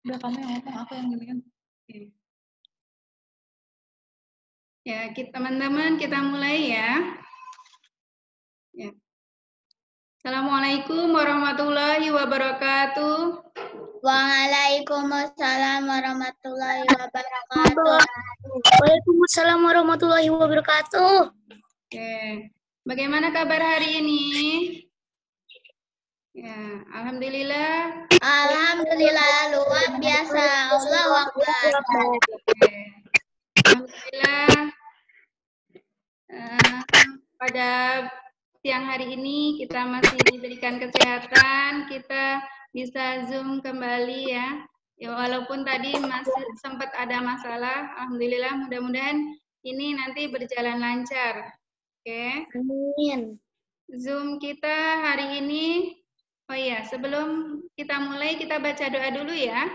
Udah kamu yang ngomong, aku yang gini kan. Ya, teman-teman kita mulai ya. Assalamualaikum warahmatullahi wabarakatuh. Waalaikumsalam warahmatullahi wabarakatuh. Waalaikumsalam warahmatullahi wabarakatuh. Oke, bagaimana kabar hari ini? Ya, alhamdulillah. Alhamdulillah luar biasa. Allahu Akbar. Alhamdulillah. Pada siang hari ini kita masih diberikan kesehatan, kita bisa Zoom kembali ya. Ya walaupun tadi masih sempat ada masalah, alhamdulillah mudah-mudahan ini nanti berjalan lancar. Oke. Amin. Zoom kita hari ini, oh iya, sebelum kita mulai kita baca doa dulu ya.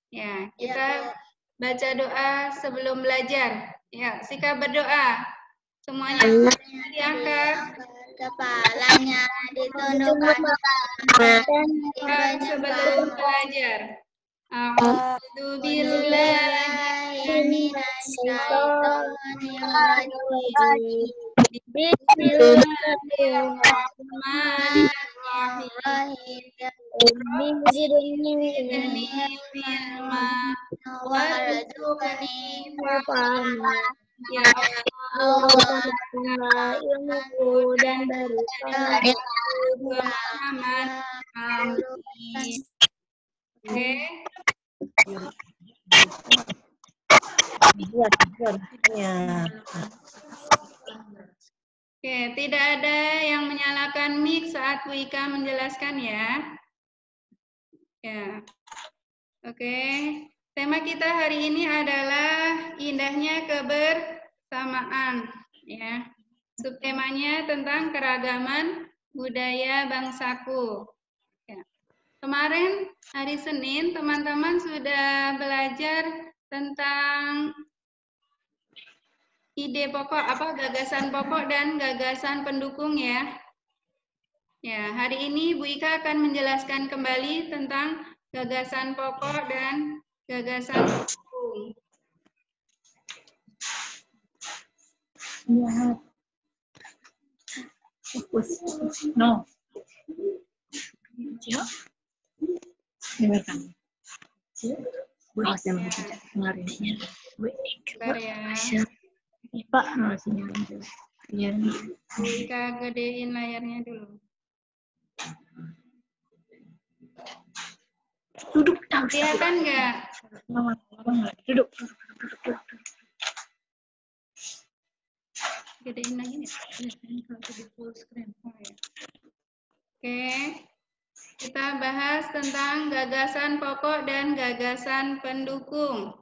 Ya, kita baca doa sebelum belajar. Ya, sikap berdoa. Semuanya diangkat. Kepalanya ditundukkan dan sebelum belajar. A'udzu billahi minasyaitonir Ya Allah, ilmu dan berikan pemahaman. Amin. Oke. Oke, tidak ada yang menyalakan mic saat Bu Ika menjelaskan ya. Ya. Oke. Tema kita hari ini adalah indahnya kebersamaan ya. Subtemanya tentang keragaman budaya bangsaku. Ya. Kemarin hari Senin teman-teman sudah belajar tentang ide pokok gagasan pokok dan gagasan pendukung ya. Ya, hari ini Bu Ika akan menjelaskan kembali tentang gagasan pokok dan gagasan pendukung. No. Ya. Dengarkan. Bahas yang kemarin. Bentar ya. Pak, sinyal. Iya. Bu Ika gedein layarnya dulu. Duduk. Kelihatan nggak? Duduk. Gedein lagi nggak? Oke. Kita bahas tentang gagasan pokok dan gagasan pendukung.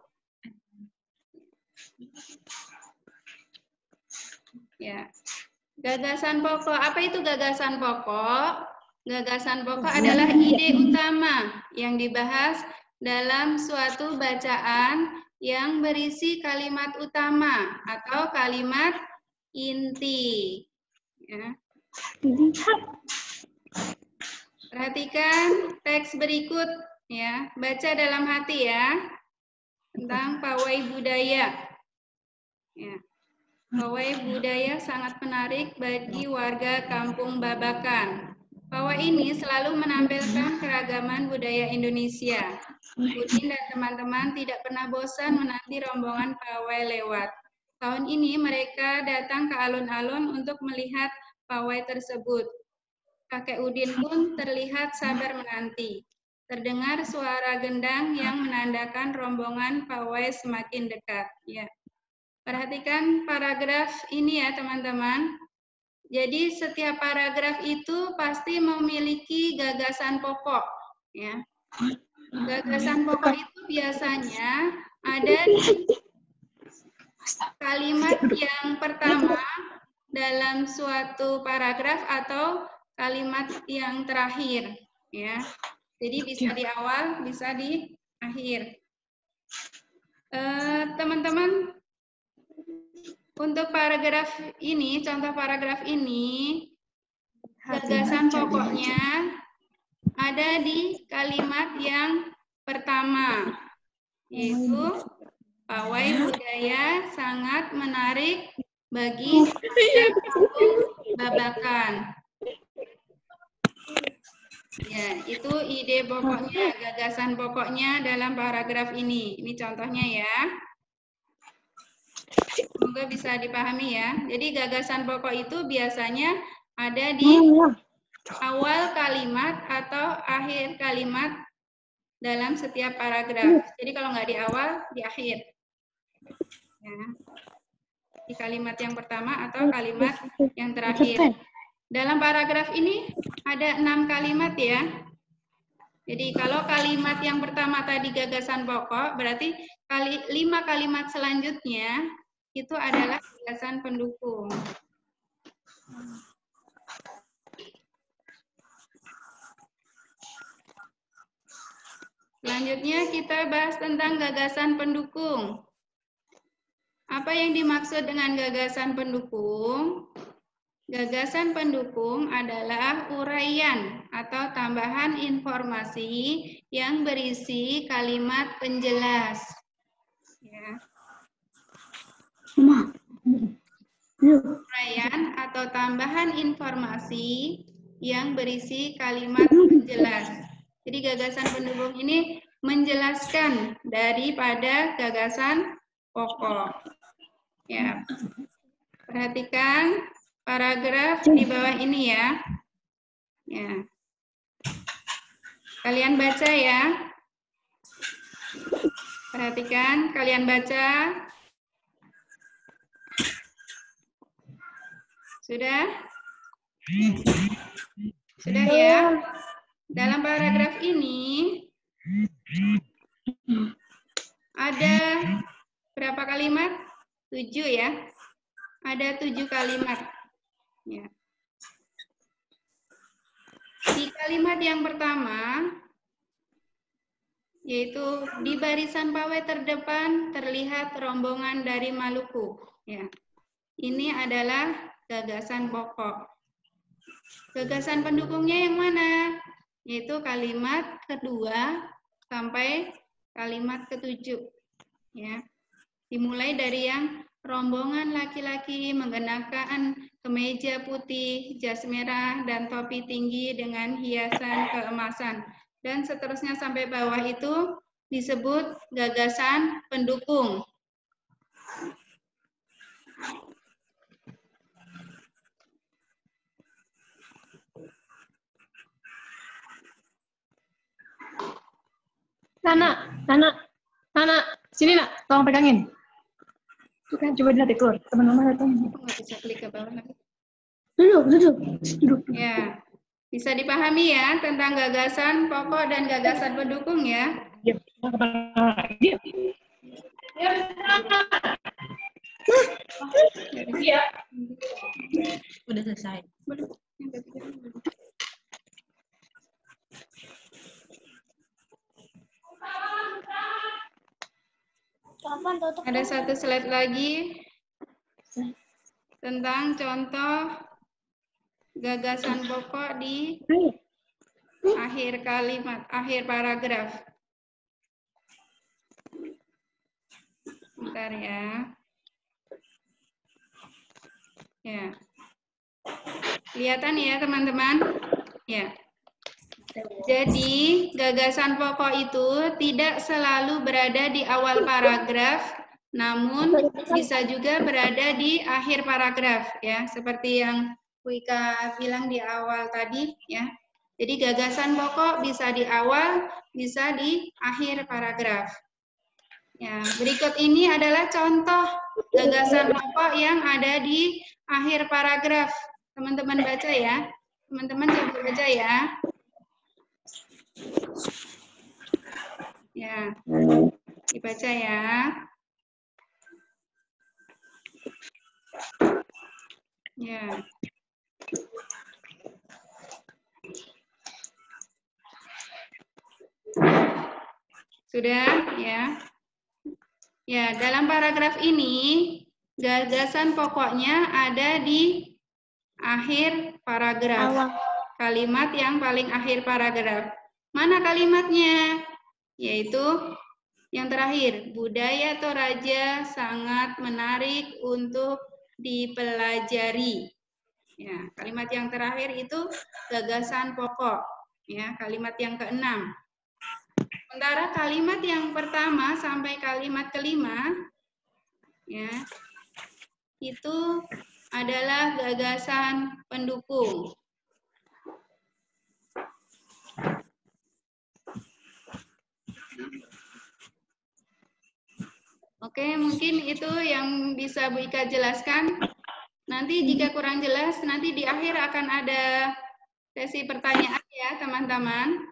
Ya. Gagasan pokok. Apa itu gagasan pokok? Gagasan pokok adalah ide utama yang dibahas dalam suatu bacaan yang berisi kalimat utama atau kalimat inti. Ya. Perhatikan teks berikut ya, baca dalam hati ya, tentang pawai budaya. Ya. Pawai budaya sangat menarik bagi warga Kampung Babakan. Pawai ini selalu menampilkan keragaman budaya Indonesia. Udin dan teman-teman tidak pernah bosan menanti rombongan pawai lewat. Tahun ini mereka datang ke alun-alun untuk melihat pawai tersebut. Kakek Udin pun terlihat sabar menanti. Terdengar suara gendang yang menandakan rombongan pawai semakin dekat. Ya. Perhatikan paragraf ini ya teman-teman. Jadi setiap paragraf itu pasti memiliki gagasan pokok. Ya. Gagasan pokok itu biasanya ada di kalimat yang pertama dalam suatu paragraf atau kalimat yang terakhir, ya. Jadi bisa di awal, bisa di akhir. Teman-teman, untuk paragraf ini, contoh paragraf ini, gagasan pokoknya ada di kalimat yang pertama, yaitu pawai budaya sangat menarik bagi setiap babakan. Ya, itu ide pokoknya, gagasan pokoknya dalam paragraf ini. Ini contohnya ya. Semoga bisa dipahami ya. Jadi gagasan pokok itu biasanya ada di awal kalimat atau akhir kalimat dalam setiap paragraf. Jadi kalau nggak di awal, di akhir. Ya. Di kalimat yang pertama atau kalimat yang terakhir. Dalam paragraf ini ada 6 kalimat ya. Jadi kalau kalimat yang pertama tadi gagasan pokok, berarti 5 kalimat selanjutnya itu adalah gagasan pendukung. Selanjutnya kita bahas tentang gagasan pendukung. Apa yang dimaksud dengan gagasan pendukung? Gagasan pendukung adalah uraian atau tambahan informasi yang berisi kalimat penjelas. Ya. Uraian atau tambahan informasi yang berisi kalimat penjelas. Jadi gagasan pendukung ini menjelaskan daripada gagasan pokok. Ya. Perhatikan paragraf di bawah ini ya. Ya. Kalian baca ya. Perhatikan, kalian baca. Sudah? Sudah ya? Dalam paragraf ini ada berapa kalimat? 7 ya. Ada 7 kalimat. Ya. Di kalimat yang pertama, yaitu di barisan pawai terdepan terlihat rombongan dari Maluku. Ya. Ini adalah gagasan pokok. Gagasan pendukungnya yang mana? Yaitu kalimat kedua sampai kalimat ke-7. Ya. Dimulai dari yang rombongan laki-laki mengenakan kemeja putih, jas merah, dan topi tinggi dengan hiasan keemasan. Dan seterusnya sampai bawah itu disebut gagasan pendukung. Nana, sini nak, tolong pegangin. Itu kan coba dilihat keluar, teman-teman datang. Nggak bisa klik ke bawah. Duduk. Ya, bisa dipahami ya tentang gagasan pokok dan gagasan pendukung ya. Iya. Udah selesai. Ada satu slide lagi tentang contoh gagasan pokok di akhir kalimat, akhir paragraf. Bentar ya. Ya. Kelihatan ya teman-teman? Ya. Jadi, gagasan pokok itu tidak selalu berada di awal paragraf, namun bisa juga berada di akhir paragraf, ya, seperti yang Wika bilang di awal tadi, ya. Jadi, gagasan pokok bisa di awal, bisa di akhir paragraf. Ya, berikut ini adalah contoh gagasan pokok yang ada di akhir paragraf. Teman-teman baca ya. Teman-teman coba baca ya. Ya, dibaca ya. Ya. Sudah ya. Ya, dalam paragraf ini gagasan pokoknya ada di akhir paragraf. kalimat yang paling akhir paragraf. Mana kalimatnya? Yaitu yang terakhir, budaya Toraja sangat menarik untuk dipelajari. Ya, kalimat yang terakhir itu gagasan pokok. Ya, kalimat yang keenam. Sementara kalimat yang pertama sampai kalimat kelima, ya, itu adalah gagasan pendukung. Oke, mungkin itu yang bisa Bu Ika jelaskan. Nanti jika kurang jelas, nanti di akhir akan ada sesi pertanyaan ya, teman-teman.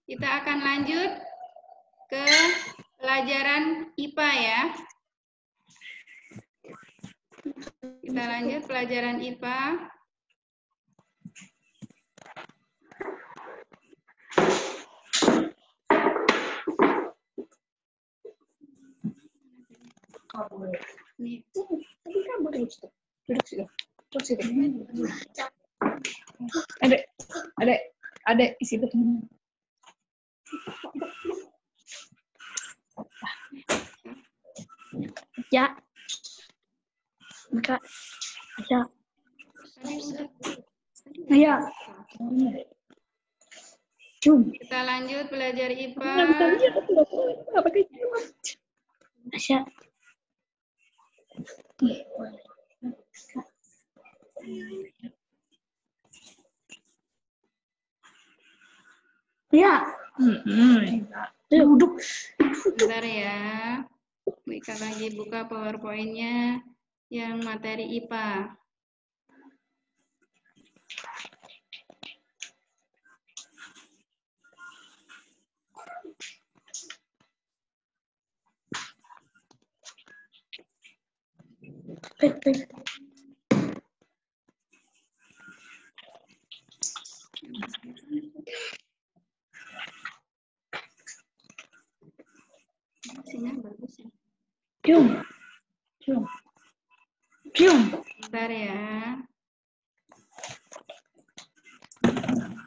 Kita akan lanjut ke pelajaran IPA ya. Kita lanjut pelajaran IPA. Nih. Tadi kan boleh duduk situ. Duduk situ. Ada isi betul. Ya. Buka. Ya. Ya. Jom. Kita lanjut belajar IPA. Asya. Ya. Duduk. Bentar ya. Kita lagi buka PowerPoint-nya yang materi IPA. Sinyal bagus ya. Jom. Bentar ya.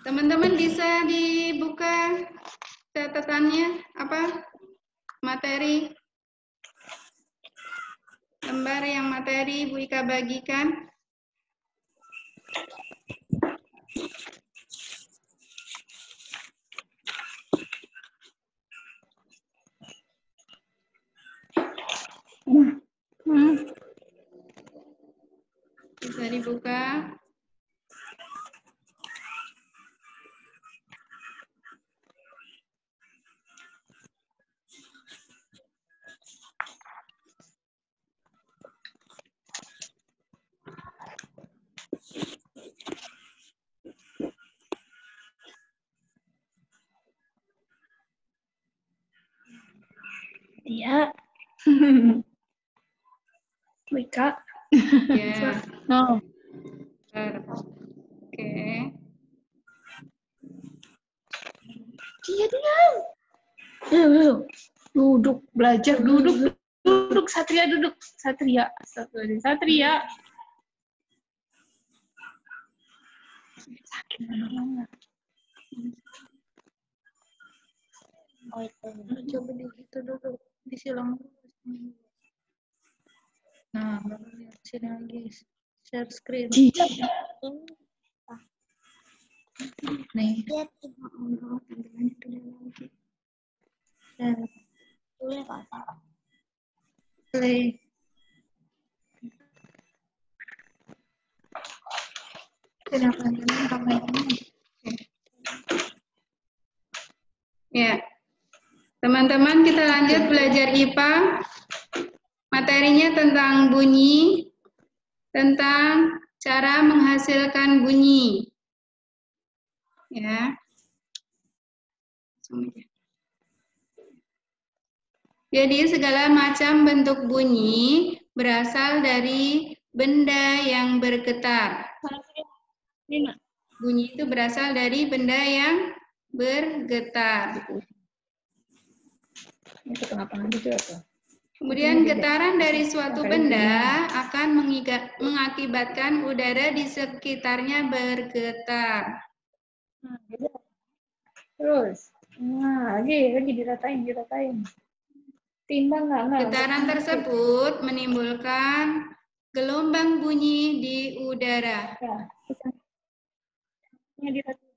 Teman-teman bisa dibuka catatannya apa? Materi. Lembar yang materi Bu Ika bagikan. Bisa dibuka. Ya. Wika. Ya. No. Oke. Dia diam. Duduk, belajar, duduk. Satria duduk. Satria. Satria. Sakit banget. Coba di situ dulu. Disilang dulu. Nah, baru lihat sini lagi. Share screen. Nih. Play. Kenapa Ya. Teman-teman, kita lanjut belajar IPA. Materinya tentang bunyi, tentang cara menghasilkan bunyi. Ya. Jadi segala macam bentuk bunyi berasal dari benda yang bergetar. Bunyi itu berasal dari benda yang bergetar. Itu kenapa gitu apa? Kemudian getaran dari suatu benda akan mengakibatkan udara di sekitarnya bergetar. Nah, beda. Terus, nah lagi diratain. Timbang nggak? Getaran tersebut menimbulkan gelombang bunyi di udara. Ya, ini diratain.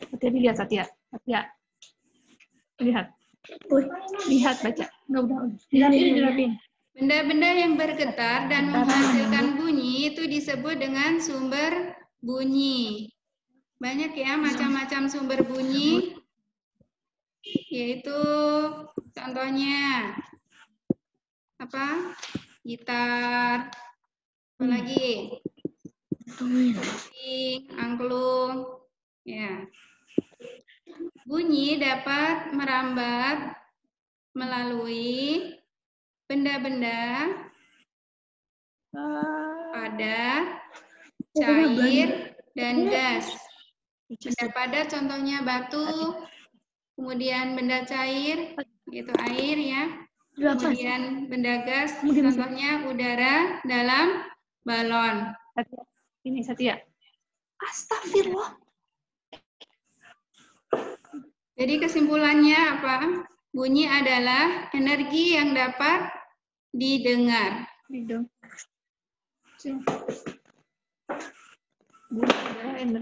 Hati-hati lihat Satya. Lihat. Lihat baca. Udah. Dirapin. Benda-benda yang bergetar dan menghasilkan bunyi itu disebut dengan sumber bunyi. Banyak ya macam-macam sumber bunyi, yaitu contohnya apa? Gitar, apa lagi? Angklung, ya. Bunyi dapat merambat melalui benda-benda padat, cair, dan gas. Benda padat contohnya batu, kemudian benda cair, yaitu air ya. Kemudian benda gas contohnya udara dalam balon. Ini Satya. Astagfirullah. Jadi kesimpulannya apa? Bunyi adalah energi yang dapat didengar.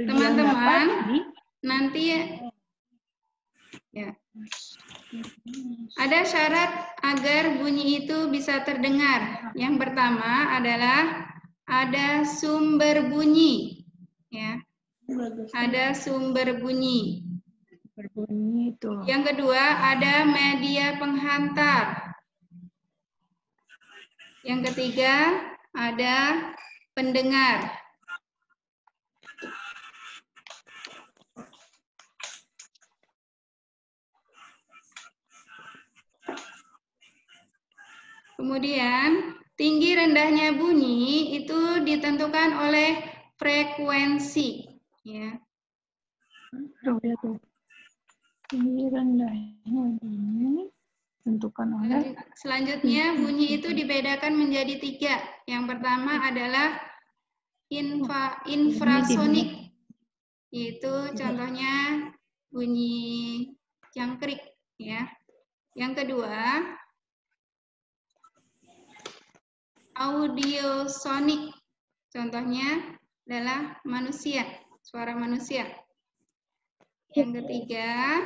Teman-teman, nanti ya, ada syarat agar bunyi itu bisa terdengar. Yang pertama adalah ada sumber bunyi. Ya. Ada sumber bunyi. Berbunyi itu. Yang kedua, ada media penghantar. Yang ketiga, ada pendengar. Kemudian, tinggi rendahnya bunyi itu ditentukan oleh frekuensi. Ya. Tinggi rendahnya bunyi tentukan oleh. Selanjutnya, bunyi itu dibedakan menjadi 3. Yang pertama adalah infrasonik, yaitu contohnya bunyi jangkrik. Ya. Yang kedua, audiosonik, contohnya adalah manusia, suara manusia. Yang ketiga,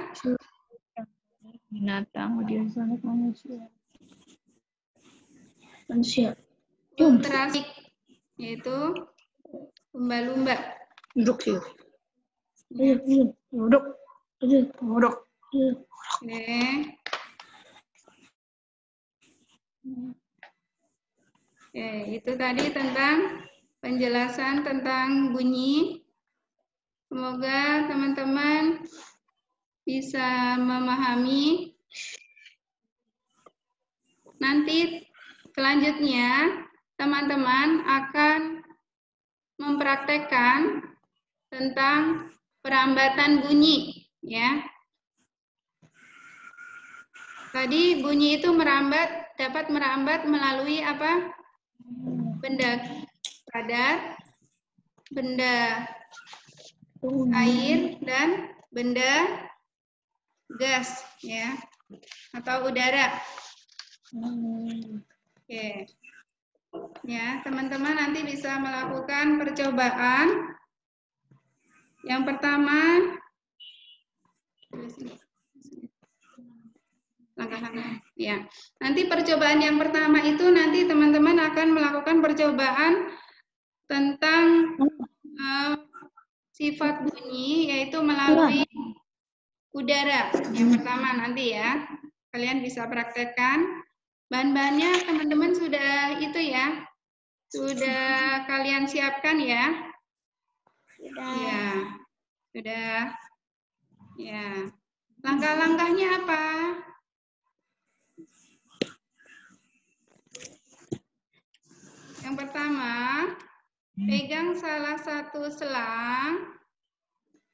binatang, audiosonik manusia. ultrasonic, yaitu lumba-lumba. Duduk sih. Duduk. Oke. Oke, itu tadi tentang penjelasan tentang bunyi. Semoga teman-teman bisa memahami. Nanti selanjutnya teman-teman akan mempraktekkan tentang perambatan bunyi, ya. Tadi bunyi itu dapat merambat melalui apa? Benda padat, benda air, dan benda gas, ya, atau udara. Oke. Ya, teman-teman nanti bisa melakukan percobaan. Yang pertama, langkah-langkah. Ya, nanti percobaan yang pertama itu nanti teman-teman akan melakukan percobaan tentang sifat bunyi, yaitu melalui udara. Yang pertama nanti ya, kalian bisa praktekkan. Bahan-bahannya teman-teman sudah itu ya, sudah kalian siapkan ya? Ya, sudah. Ya, langkah-langkahnya apa? Yang pertama, pegang salah satu selang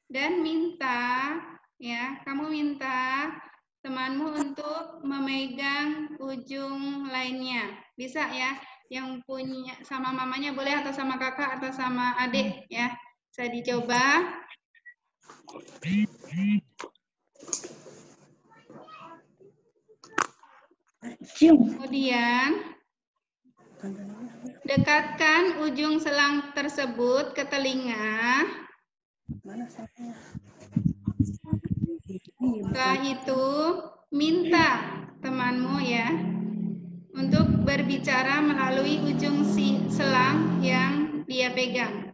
dan minta, ya, kamu minta temanmu untuk memegang ujung lainnya. Bisa ya, yang punya sama mamanya boleh atau sama kakak atau sama adik ya. Bisa dicoba. Kemudian dekatkan ujung selang tersebut ke telinga. Setelah itu minta temanmu ya untuk berbicara melalui ujung selang yang dia pegang.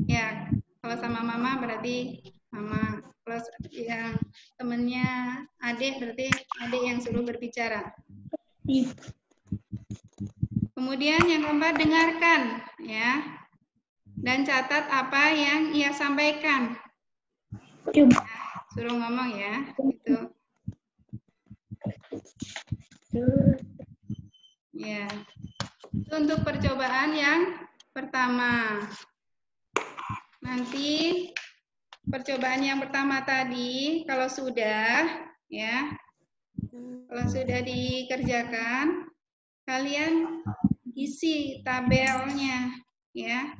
Ya, kalau sama mama berarti mama. Kalau yang temennya adik berarti adik yang suruh berbicara. Kemudian yang keempat, dengarkan ya. Dan catat apa yang ia sampaikan. Ya, suruh ngomong ya, gitu. Ya. Itu untuk percobaan yang pertama. Nanti percobaan yang pertama tadi kalau sudah ya. Kalau sudah dikerjakan, kalian isi tabelnya ya.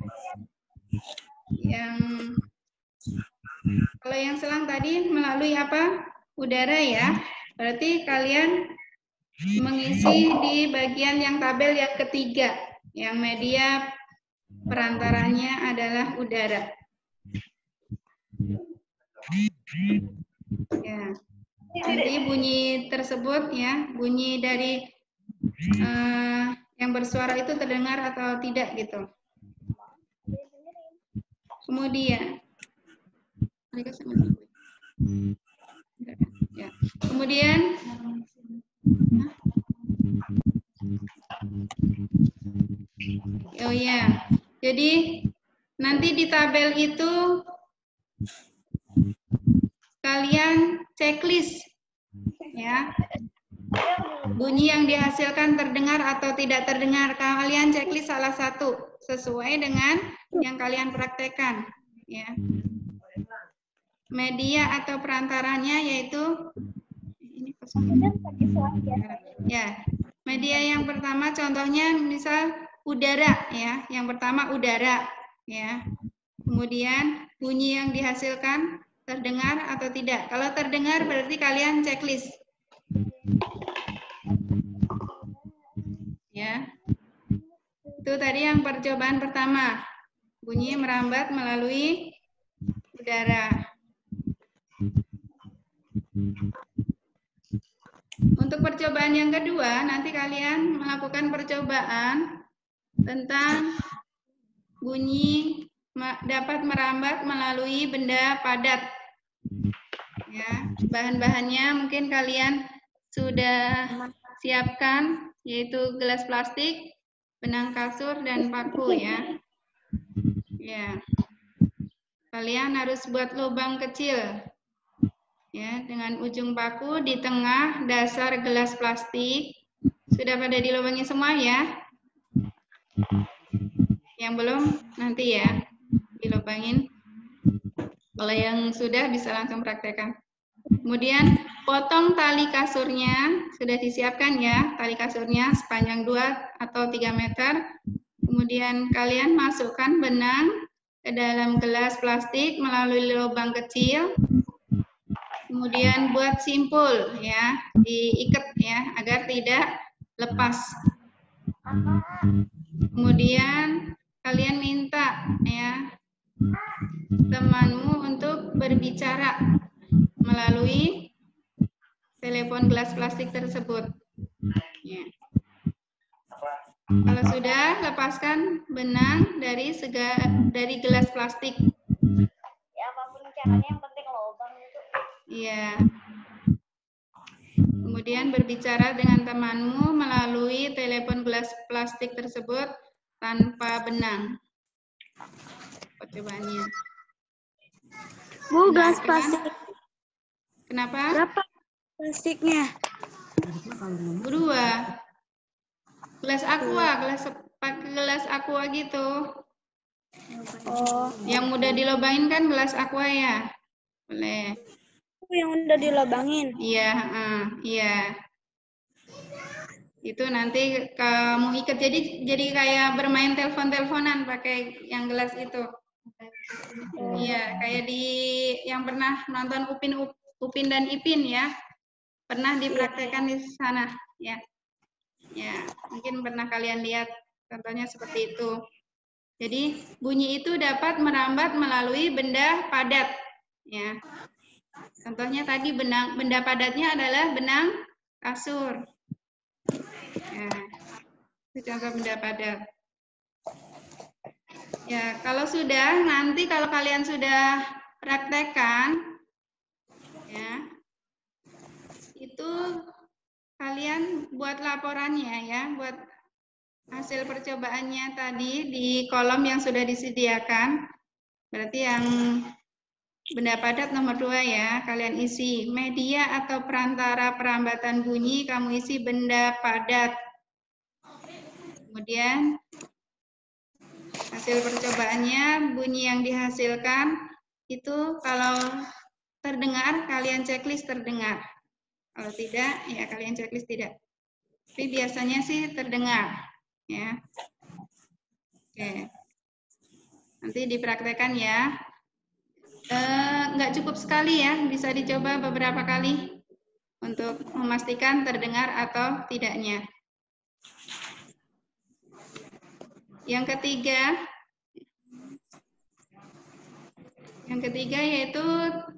Kalau yang selang tadi melalui apa? Udara ya. Berarti kalian mengisi di bagian yang tabel yang ketiga, yang media perantaranya adalah udara. Ya. Nanti bunyi tersebut ya, bunyi dari yang bersuara itu terdengar atau tidak gitu. Kemudian, ya. Kemudian, oh ya, jadi nanti di tabel itu kalian checklist ya. Bunyi yang dihasilkan terdengar atau tidak terdengar, kalian checklist salah satu sesuai dengan yang kalian praktekkan ya. Media atau perantaranya yaitu ini ya. Media yang pertama contohnya misal udara ya. Yang pertama udara ya. Kemudian bunyi yang dihasilkan terdengar atau tidak. Kalau terdengar berarti kalian checklist. Ya. Itu tadi yang percobaan pertama. Bunyi merambat melalui udara. Untuk percobaan yang kedua, nanti kalian melakukan percobaan tentang bunyi dapat merambat melalui benda padat. Ya, bahan-bahannya mungkin kalian sudah siapkan, yaitu gelas plastik, benang kasur, dan paku ya. Ya, kalian harus buat lubang kecil. Ya, dengan ujung paku di tengah dasar gelas plastik. Sudah pada dilubangi semua ya? Yang belum nanti ya dilubangin. Kalau yang sudah bisa langsung praktekkan. Kemudian potong tali kasurnya, sudah disiapkan ya, tali kasurnya sepanjang 2 atau 3 meter. Kemudian kalian masukkan benang ke dalam gelas plastik melalui lubang kecil. Kemudian buat simpul ya, diikat ya agar tidak lepas. Kemudian kalian minta ya temanmu untuk berbicara melalui telepon gelas plastik tersebut. Ya. Kalau sudah, lepaskan benang dari gelas plastik. Ya apapun caranya yang penting lubang itu. Iya. Kemudian berbicara dengan temanmu melalui telepon gelas plastik tersebut tanpa benang. Percobaannya. Bu, gelas plastik. Kenapa? Berapa plastiknya? 2. Gelas aqua gitu. Oh, Yang mudah dilobangin kan gelas aqua ya. Boleh. yang udah dilobangin. Iya, iya. Itu nanti kamu ikat jadi kayak bermain telepon-teleponan pakai yang gelas itu. Iya, kayak di yang pernah nonton Upin dan Ipin ya. Pernah dipraktekkan di sana ya. Ya, mungkin pernah kalian lihat contohnya seperti itu. Jadi bunyi itu dapat merambat melalui benda padat ya. Contohnya tadi benda padatnya adalah benang kasur. Ya, itu contoh benda padat. Ya, kalau sudah, nanti kalau kalian sudah praktekkan, ya, itu kalian buat laporannya ya, buat hasil percobaannya tadi di kolom yang sudah disediakan. Berarti yang benda padat nomor 2 ya, kalian isi media atau perantara perambatan bunyi, kamu isi benda padat. Kemudian hasil percobaannya, bunyi yang dihasilkan itu kalau terdengar, kalian checklist terdengar. Kalau tidak, ya kalian checklist tidak. Tapi biasanya sih terdengar. Ya. Oke. Nanti dipraktekkan ya. Nggak cukup sekali ya, bisa dicoba beberapa kali untuk memastikan terdengar atau tidaknya. Yang ketiga yaitu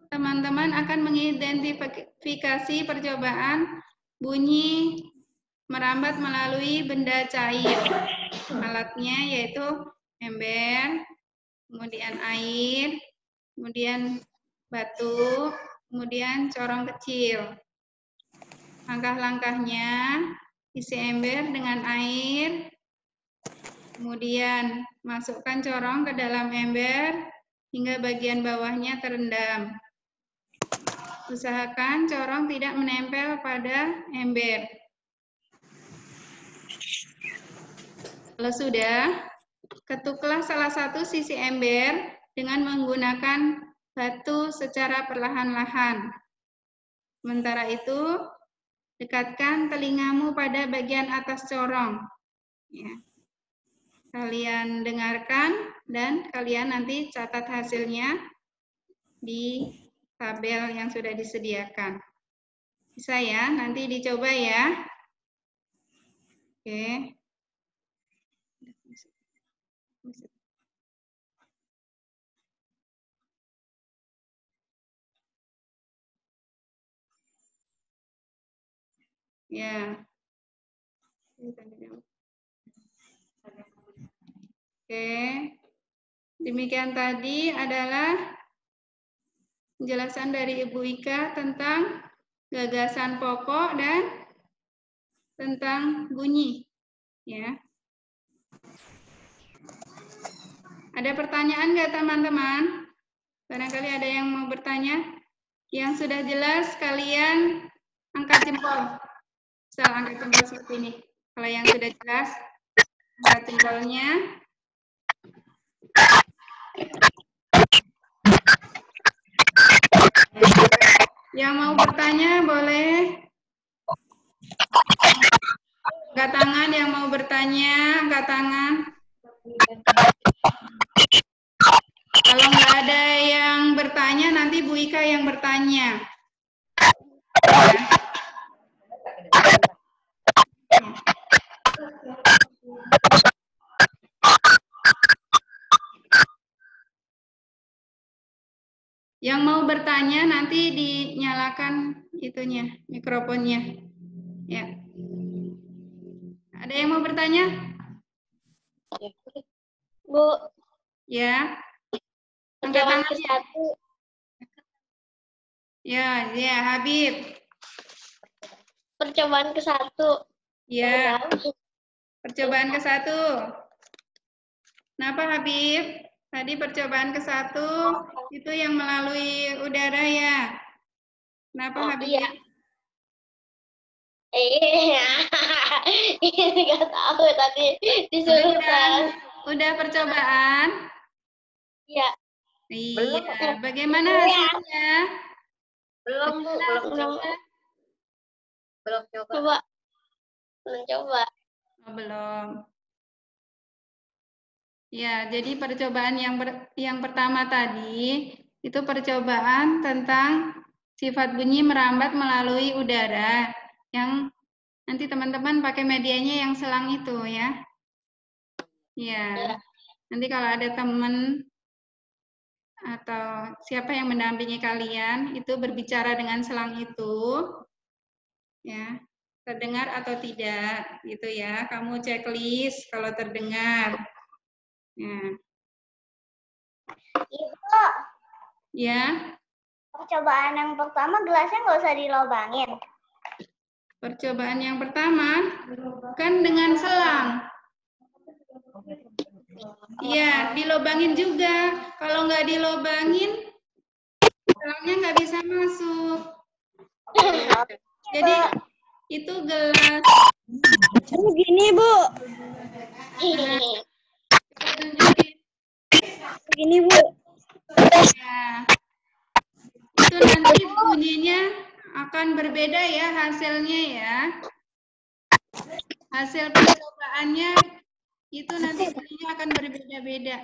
teman-teman akan mengidentifikasi percobaan bunyi merambat melalui benda cair. Alatnya yaitu ember, kemudian air, kemudian batu, kemudian corong kecil. Langkah-langkahnya, isi ember dengan air, kemudian masukkan corong ke dalam ember hingga bagian bawahnya terendam. Usahakan corong tidak menempel pada ember. Kalau sudah, ketuklah salah satu sisi ember dengan menggunakan batu secara perlahan-lahan. Sementara itu, dekatkan telingamu pada bagian atas corong. Ya. Kalian dengarkan dan kalian nanti catat hasilnya di tabel yang sudah disediakan. Bisa ya, nanti dicoba ya. Oke. Ya. Oke. Demikian tadi adalah penjelasan dari Ibu Ika tentang gagasan pokok dan tentang bunyi. Ya. Ada pertanyaan nggak teman-teman? Barangkali ada yang mau bertanya? Yang sudah jelas kalian angkat jempol. Misal angkat jempol seperti ini. Kalau yang sudah jelas, angkat jempolnya. Yang mau bertanya boleh. Angkat tangan yang mau bertanya, angkat tangan. Kalau nggak ada yang bertanya, nanti Bu Ika yang bertanya. Ya. Yang mau bertanya nanti dinyalakan itunya, mikrofonnya. Ya. Ada yang mau bertanya? Bu, Ya. Angkat percobaan tangannya. ke-1. Ya, ya, Habib. Percobaan ke-1. Ya. Percobaan ke-1. Kenapa Habib? Tadi percobaan ke-1 itu yang melalui udara ya. Kenapa Habib? Iya. Ini nggak tahu tadi disuruh tes. Udah percobaan? Iya. Iya. Bagaimana hasilnya? Belum, Bu. Belum coba. Belum coba. Belum coba. Oh, belum. Ya, jadi percobaan yang pertama tadi itu percobaan tentang sifat bunyi merambat melalui udara yang nanti teman-teman pakai medianya yang selang itu ya. Ya. Nanti kalau ada teman atau siapa yang mendampingi kalian itu berbicara dengan selang itu ya, terdengar atau tidak gitu ya. Kamu checklist kalau terdengar. Ya. Ibu, Ya. percobaan yang pertama gelasnya nggak usah dilobangin. Percobaan yang pertama kan dengan selang. Iya, dilobangin juga. Kalau nggak dilobangin, selangnya nggak bisa masuk. Jadi itu gelas. Begini, Bu. Tunjukin. Begini, Bu. Ya. Itu nanti bunyinya akan berbeda ya hasilnya ya. Hasil percobaannya itu nanti bunyinya akan berbeda-beda.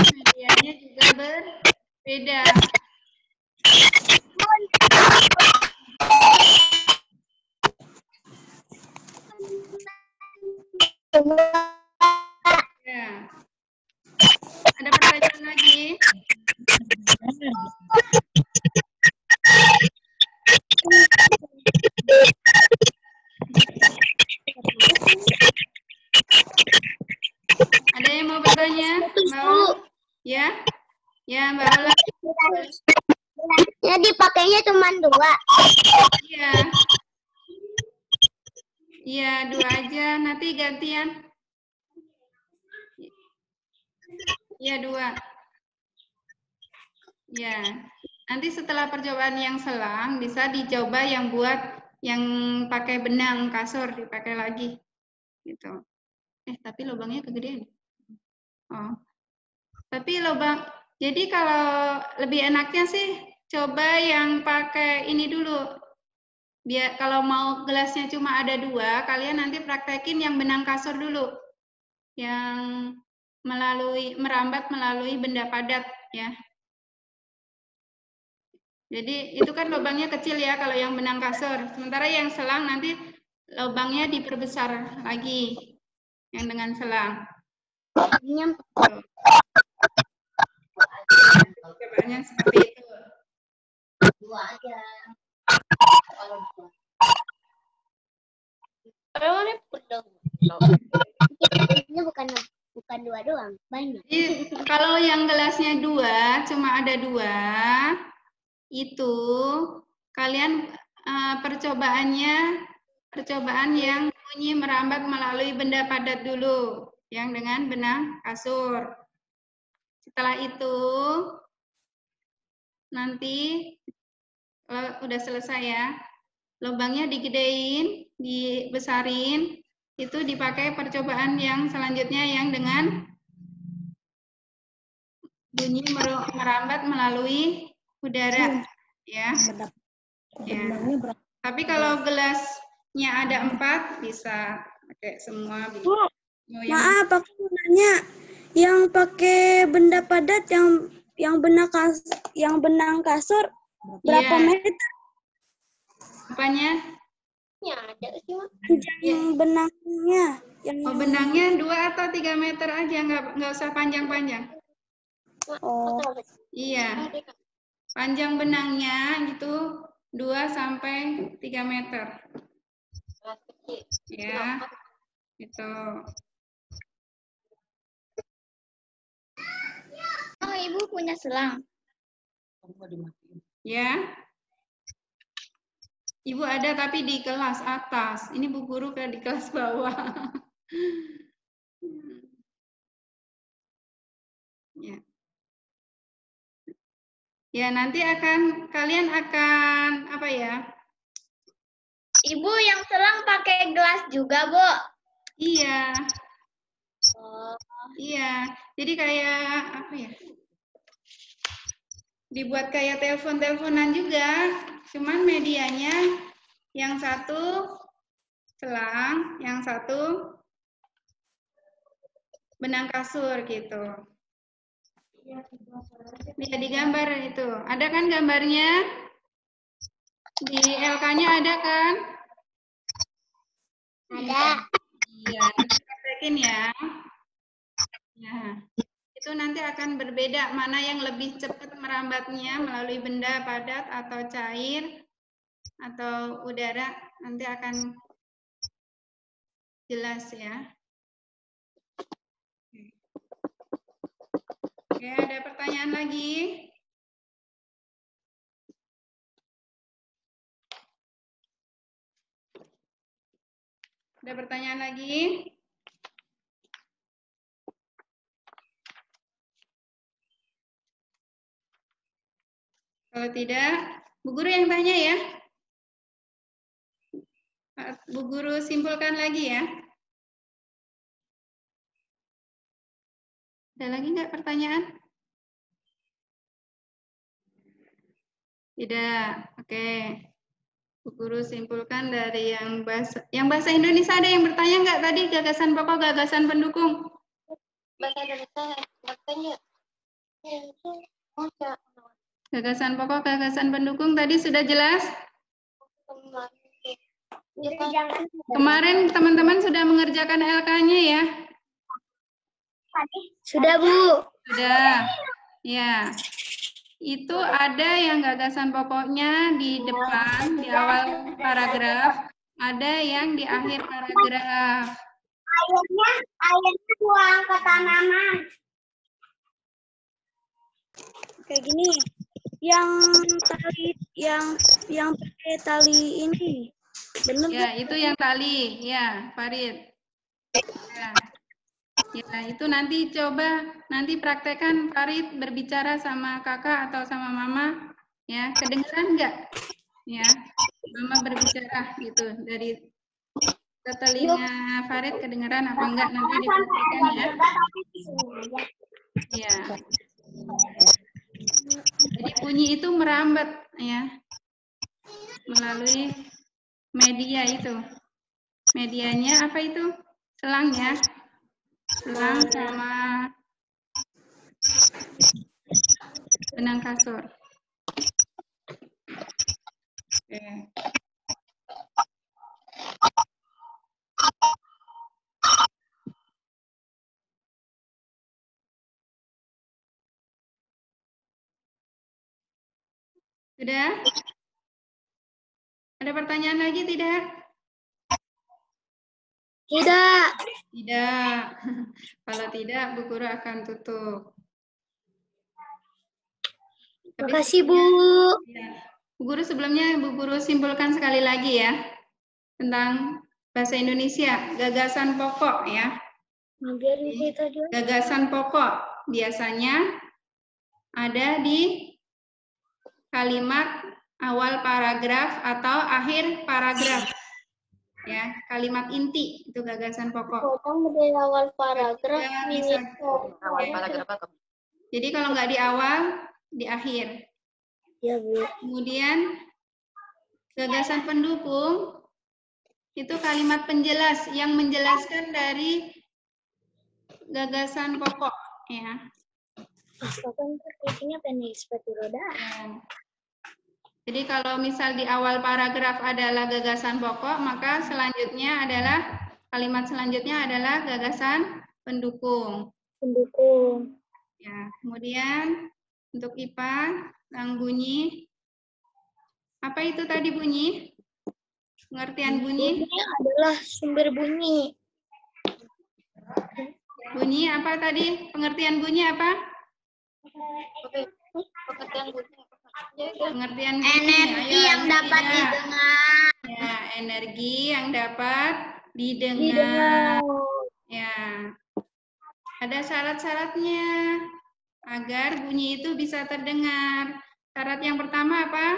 Medianya juga berbeda. Ya. Ada pertanyaan lagi? Ada yang mau bertanya? Mbak Ul? Ya? Ya, Mbak Ula. Jadi pakainya cuma 2. Iya. Iya, 2 aja. Nanti gantian. Iya, 2. Ya. Nanti setelah percobaan yang selang, bisa dicoba yang buat yang pakai benang kasur, dipakai lagi. Gitu. Tapi lubangnya kegedean. Oh. Tapi lubang, jadi kalau lebih enaknya sih coba yang pakai ini dulu. Biar kalau mau gelasnya cuma ada 2, kalian nanti praktekin yang benang kasur dulu. Yang merambat melalui benda padat ya. Jadi itu kan lubangnya kecil ya kalau yang benang kasur. Sementara yang selang nanti lubangnya diperbesar lagi. Yang dengan selang. Cobaannya seperti itu. 2 aja. Ini bukan 2 doang, banyak. Jadi, kalau yang gelasnya 2, cuma ada 2, itu kalian percobaan yang bunyi merambat melalui benda padat dulu, yang dengan benang kasur. Setelah itu, nanti udah selesai ya, lubangnya digedein, dibesarin, itu dipakai percobaan yang selanjutnya yang dengan bunyi merambat melalui udara, ya. Ya. Tapi kalau gelasnya ada 4, bisa pakai semua. Bu, maaf, aku mau nanya. Yang pakai benda padat, yang benang kasur, berapa meter? Apanya? Ya, ada sih, Mak. Yang benangnya. Benangnya 2 atau 3 meter aja, nggak usah panjang-panjang. Oh. Iya. Panjang benangnya gitu 2 sampai 3 meter. Ya. Itu. Oh, Ibu punya selang. Ya. Ibu ada tapi di kelas atas. Ini Bu Guru di kelas bawah. Ya. Ya, nanti kalian akan apa ya? Ibu yang selang pakai gelas juga, Bu? Iya. Oh. Iya. Jadi kayak apa ya? Dibuat kayak telepon-teleponan juga, cuman medianya yang satu selang, yang satu benang kasur gitu. Bisa digambar itu. Ada kan gambarnya? Di LK-nya ada kan? Ada. Iya, nanti praktekin ya. Nah, itu nanti akan berbeda mana yang lebih cepat merambatnya melalui benda padat atau cair atau udara, nanti akan jelas ya. Oke, ada pertanyaan lagi? Ada pertanyaan lagi? Kalau tidak, Bu Guru yang tanya ya. Bu Guru simpulkan lagi ya. Ada lagi nggak pertanyaan? Tidak. Oke. Bu Guru simpulkan dari yang bahasa Indonesia. Ada yang bertanya nggak tadi gagasan pokok, gagasan pendukung? Bahasa Indonesia bertanya. Gagasan pokok, gagasan pendukung tadi sudah jelas? Kemarin teman-teman sudah mengerjakan LK-nya ya? Sudah, Bu. Sudah. Ya. Itu ada yang gagasan pokoknya di depan, di awal paragraf, ada yang di akhir paragraf. Airnya buang ke tanaman. Kayak gini. Yang tali yang pakai tali ini. Benar Ya, itu yang tali. Ya, Farid. Ya. Ya, itu nanti coba nanti praktekkan Farid berbicara sama kakak atau sama mama. Ya, kedengeran nggak? Ya, mama berbicara gitu dari ke telinga Farid kedengeran apa enggak nanti dipraktekkan ya. Ya. Jadi bunyi itu merambat ya melalui media itu. Medianya apa itu? Selang ya. Selang sama benang kasur. Oke. Sudah? Ada pertanyaan lagi tidak? Tidak. Tidak. Kalau tidak, Bu Guru akan tutup. Terima kasih, Bu. Ya. Bu Guru sebelumnya Bu Guru simpulkan sekali lagi ya tentang bahasa Indonesia, gagasan pokok ya. Gagasan pokok biasanya ada di kalimat awal paragraf atau akhir paragraf. Ya, kalimat inti itu gagasan pokok. Potong dari awal paragraf Ya, ini. bisa. Jadi kalau nggak di awal, di akhir. Ya, Bu. Kemudian gagasan pendukung itu kalimat penjelas yang menjelaskan dari gagasan pokok ya. Kan isinya pendek seperti roda. Ya. Jadi kalau misal di awal paragraf adalah gagasan pokok, maka selanjutnya adalah kalimat selanjutnya adalah gagasan pendukung. Pendukung. Ya, kemudian untuk IPA yang bunyi apa itu tadi bunyi? Pengertian bunyi? Bunyi adalah sumber bunyi. Bunyi apa tadi? Pengertian bunyi apa? Pengertian bunyi. Pengertian bunyi. Energi Ayo, yang dapat tidak. didengar. Ya, energi yang dapat didengar. Ya. Ada syarat-syaratnya agar bunyi itu bisa terdengar. Syarat yang pertama apa?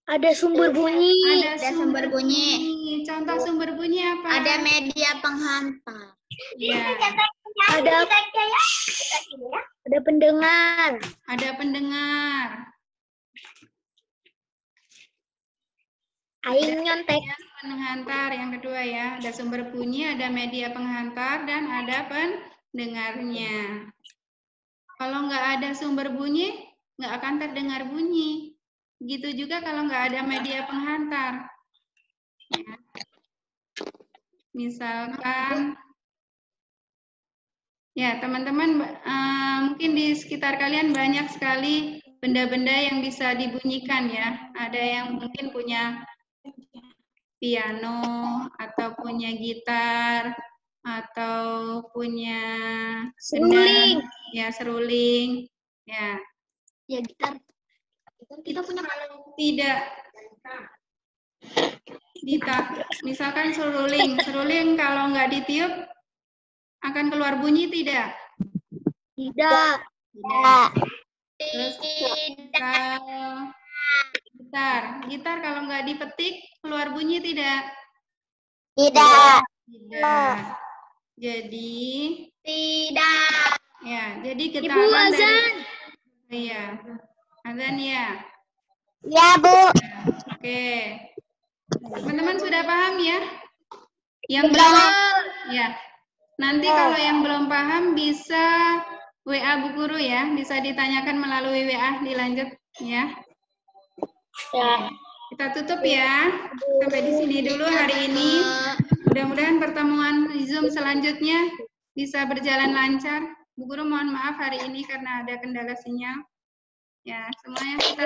Ada sumber bunyi. Ada sumber bunyi. Contoh sumber bunyi apa? Ada media penghantar. Ya. Ada Ada pendengar. Ada pendengar. Aing nyontek. Penghantar yang kedua ya. Ada sumber bunyi, ada media penghantar, dan ada pendengarnya. Kalau nggak ada sumber bunyi, nggak akan terdengar bunyi. Gitu juga kalau nggak ada media penghantar. Ya. Misalkan, ya teman-teman, mungkin di sekitar kalian banyak sekali benda-benda yang bisa dibunyikan ya. Ada yang mungkin punya piano, atau punya gitar, atau punya Seruling. Ya, seruling. Ya. Ya gitar. Kita punya Tidak. Misalkan seruling. Seruling kalau nggak ditiup akan keluar bunyi tidak? Tidak. Terus kalau gitar kalau nggak dipetik keluar bunyi tidak? Tidak. Tidak. Jadi Tidak. ya, jadi Ibu getaran azan. dari iya. Azan ya. Ya, Bu. Oke. Teman-teman sudah paham ya? Yang belum ya. Nanti kalau yang belum paham bisa WA Bu Guru ya, bisa ditanyakan melalui WA dilanjut ya. Ya. Kita tutup ya. Sampai di sini dulu hari ini. Mudah-mudahan pertemuan Zoom selanjutnya bisa berjalan lancar. Bu Guru mohon maaf hari ini karena ada kendala sinyal. Ya, semuanya kita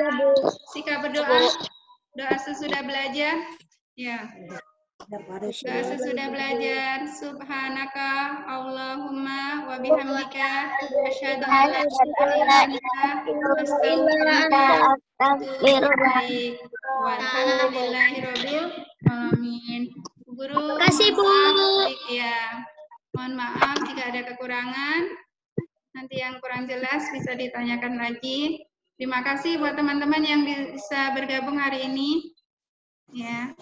sikap berdoa. Doa sesudah belajar. Ya. Doa sesudah belajar. Subhanaka Allahumma wa bihamdika asyhadu an la ilaha illa anta walhamdulillahirabbil alamin. Guru, Kasih, Bu. Ya. Mohon maaf jika ada kekurangan. Nanti yang kurang jelas bisa ditanyakan lagi. Terima kasih buat teman-teman yang bisa bergabung hari ini. Ya.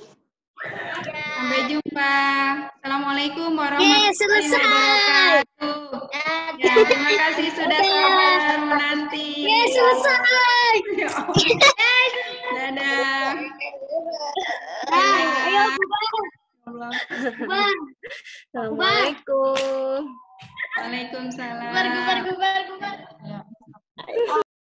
Sampai jumpa. Assalamualaikum warahmatullahi wabarakatuh. Ya, terima kasih sudah sabar menanti. Selesai. Ya Allah. Dadah. Ayo, Allah. Assalamualaikum. Waalaikumsalam. Gubar.